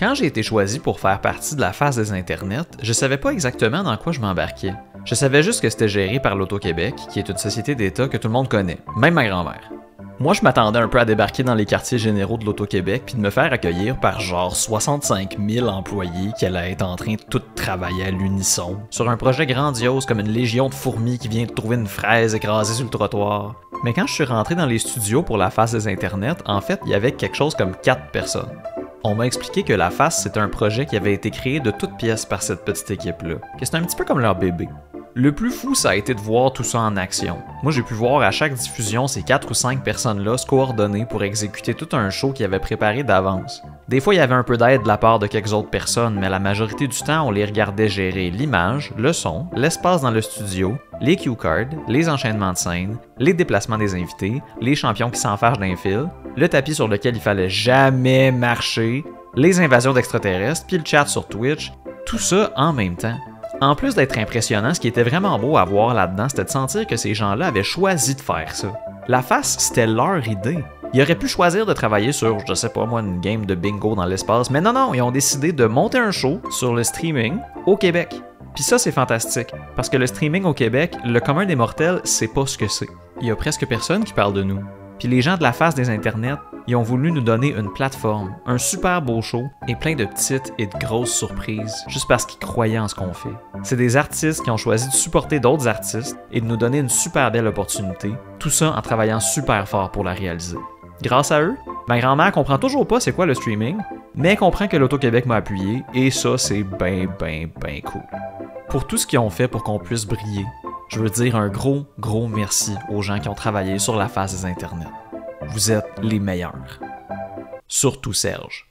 Quand j'ai été choisi pour faire partie de la face des internets, je savais pas exactement dans quoi je m'embarquais. Je savais juste que c'était géré par l'Auto-Québec, qui est une société d'État que tout le monde connaît, même ma grand-mère. Moi, je m'attendais un peu à débarquer dans les quartiers généraux de l'Auto-Québec puis de me faire accueillir par genre 65 000 employés qui allaient être en train de tout travailler à l'unisson sur un projet grandiose comme une légion de fourmis qui vient de trouver une fraise écrasée sur le trottoir. Mais quand je suis rentré dans les studios pour la face des internets, en fait, il y avait quelque chose comme 4 personnes. On m'a expliqué que la face, c'était un projet qui avait été créé de toutes pièces par cette petite équipe-là, que c'était un petit peu comme leur bébé. Le plus fou, ça a été de voir tout ça en action. Moi, j'ai pu voir à chaque diffusion ces 4 ou 5 personnes-là se coordonner pour exécuter tout un show qu'ils avaient préparé d'avance. Des fois, il y avait un peu d'aide de la part de quelques autres personnes, mais la majorité du temps, on les regardait gérer l'image, le son, l'espace dans le studio, les cue cards, les enchaînements de scène, les déplacements des invités, les champions qui s'enfargent d'un fil, le tapis sur lequel il fallait jamais marcher, les invasions d'extraterrestres, puis le chat sur Twitch, tout ça en même temps. En plus d'être impressionnant, ce qui était vraiment beau à voir là-dedans, c'était de sentir que ces gens-là avaient choisi de faire ça. La face, c'était leur idée. Ils auraient pu choisir de travailler sur, je sais pas moi, une game de bingo dans l'espace, mais non, ils ont décidé de monter un show sur le streaming au Québec. Puis ça, c'est fantastique, parce que le streaming au Québec, le commun des mortels, c'est pas ce que c'est. Il y a presque personne qui parle de nous. Puis les gens de la face des internets, ils ont voulu nous donner une plateforme, un super beau show et plein de petites et de grosses surprises, juste parce qu'ils croyaient en ce qu'on fait. C'est des artistes qui ont choisi de supporter d'autres artistes et de nous donner une super belle opportunité, tout ça en travaillant super fort pour la réaliser. Grâce à eux, ma grand-mère comprend toujours pas c'est quoi le streaming, mais elle comprend que l'Auto-Québec m'a appuyé et ça c'est ben cool. Pour tout ce qu'ils ont fait pour qu'on puisse briller, je veux dire un gros merci aux gens qui ont travaillé sur la face des internets. Vous êtes les meilleurs. Surtout Serge.